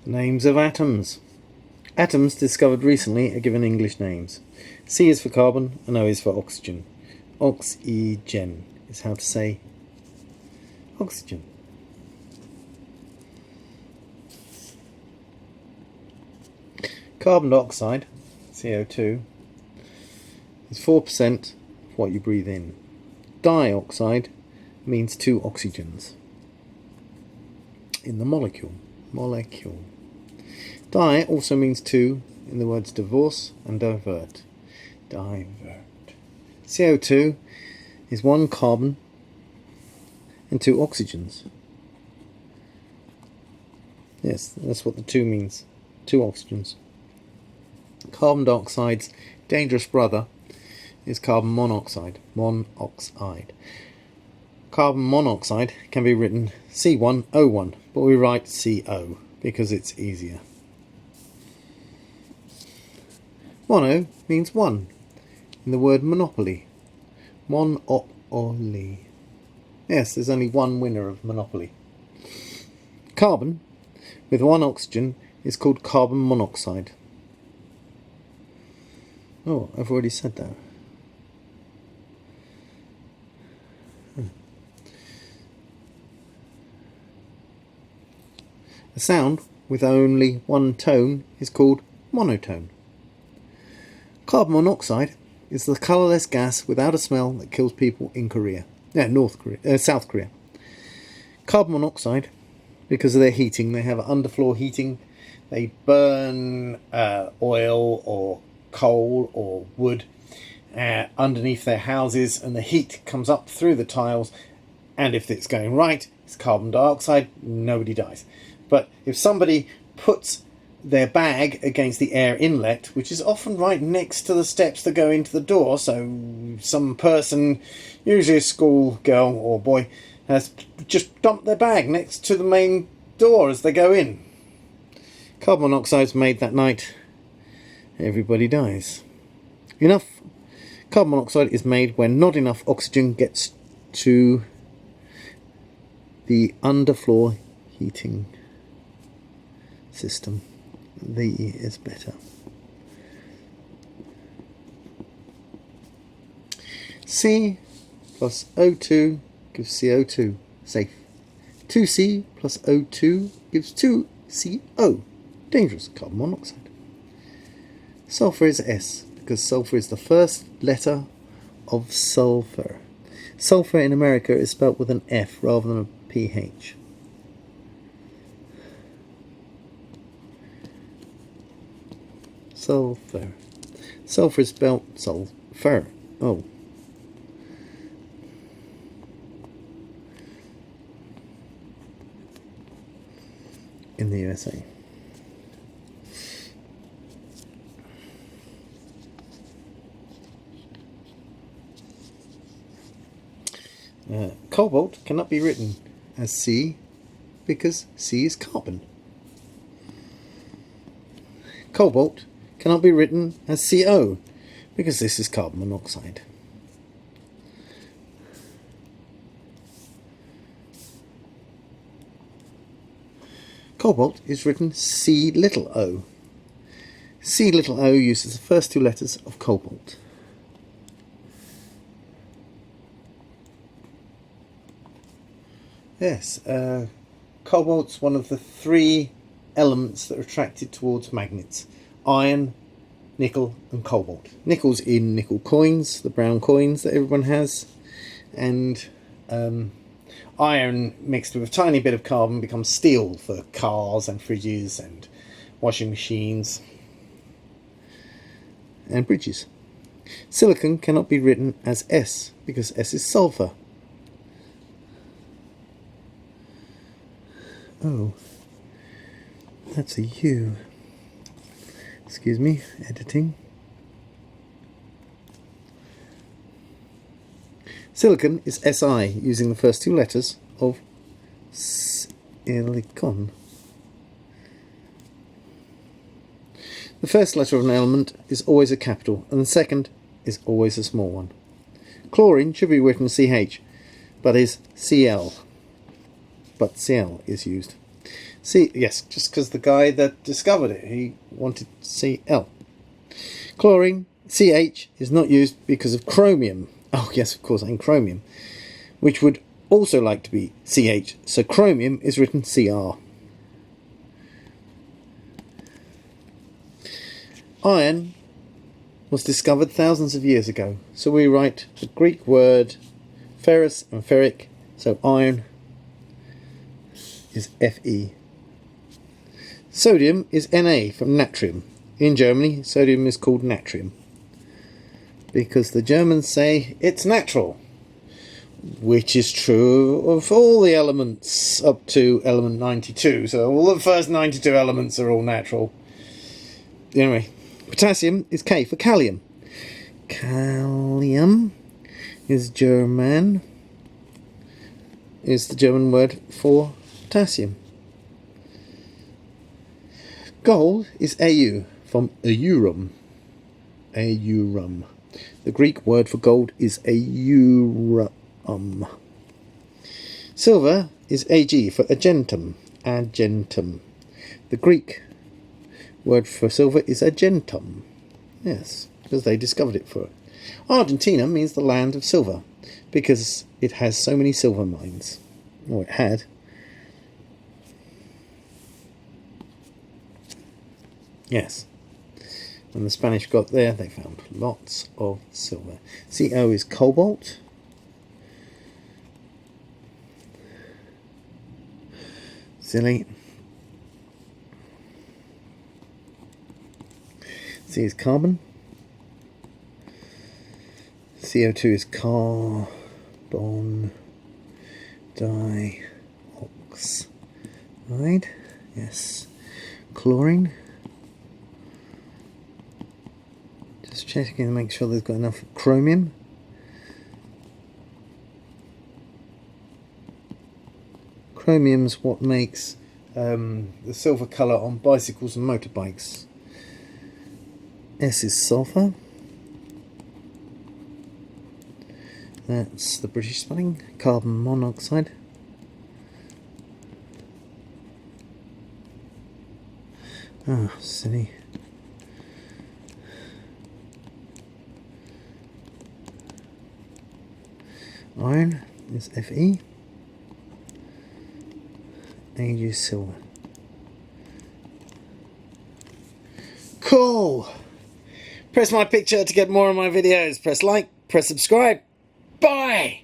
Names of atoms. Atoms discovered recently are given English names. C is for carbon and O is for oxygen. Oxygen is how to say oxygen. Carbon dioxide, CO2, is 4% of what you breathe in. Dioxide means 2 oxygens in the molecule. Di also means 2 in the words divorce and divert. CO2 is 1 carbon and 2 oxygens. Yes, that's what the 2 means. 2 oxygens. Carbon dioxide's dangerous brother is carbon monoxide. Carbon monoxide can be written C1O1, but we write CO because it's easier. Mono means 1 in the word monopoly. Monopoly. Yes, there's only one winner of Monopoly. Carbon with 1 oxygen is called carbon monoxide. Oh, I've already said that. A sound with only 1 tone is called monotone. Carbon monoxide is the colourless gas without a smell that kills people in South Korea. Carbon monoxide, because of their heating, they have underfloor heating. They burn oil or coal or wood underneath their houses, and the heat comes up through the tiles, and if it's going right, it's carbon dioxide, nobody dies. But if somebody puts their bag against the air inlet, which is often right next to the steps that go into the door, so some person, usually a school girl or boy, has just dumped their bag next to the main door as they go in. Carbon monoxide's made that night, everybody dies. Carbon monoxide is made when not enough oxygen gets to the underfloor heating system. The E is better. C plus O2 gives CO2. Safe. 2C plus O2 gives 2CO. Dangerous. Carbon monoxide. Sulfur is S because sulfur is the first letter of sulfur. Sulfur in America is spelt with an F rather than a PH. Sulfur. Sulfur is spelled sulfur. Oh. In the USA. Cobalt cannot be written as C because C is carbon. Cobalt cannot be written as CO because this is carbon monoxide. Cobalt is written C_o. C_o uses the first 2 letters of cobalt. Yes, cobalt's one of the 3 elements that are attracted towards magnets. Iron, nickel and cobalt. Nickel's in nickel coins, the brown coins that everyone has, and iron mixed with a tiny bit of carbon becomes steel for cars and fridges and washing machines and bridges. Silicon cannot be written as S because S is sulfur. Oh, that's a U. Excuse me, editing. Silicon is Si, using the first 2 letters of silicon. The first letter of an element is always a capital, and the second is always a small one. Chlorine should be written CH, but is Cl. But Cl is used. C, yes, just because the guy that discovered it, he wanted Cl. Chlorine, CH, is not used because of chromium. Oh yes, of course, and chromium, which would also like to be CH, so chromium is written Cr. Iron was discovered thousands of years ago, so we write the Greek word ferrous and ferric, so iron is Fe. Sodium is Na from natrium. In Germany, sodium is called natrium because the Germans say it's natural, which is true of all the elements up to element 92. So all the first 92 elements are all natural. Anyway, potassium is K for calcium. Calcium is the German word for potassium. Gold is Au from aurum. Aurum. The Greek word for gold is aurum. Silver is Ag for argentum. Argentum. The Greek word for silver is argentum. Yes, because they discovered it for it. Argentina means the land of silver because it has so many silver mines. Or it had. Yes. When the Spanish got there, they found lots of silver. Co is cobalt. Silly. C is carbon. CO2 is carbon dioxide. Yes. Chlorine. Just checking to make sure there's got enough chromium. Chromium's what makes the silver colour on bicycles and motorbikes. S is sulphur. That's the British spelling. Carbon monoxide. Ah, silly. Iron is Fe. Ag is silver. Cool! Press my picture to get more of my videos. Press like, press subscribe. Bye!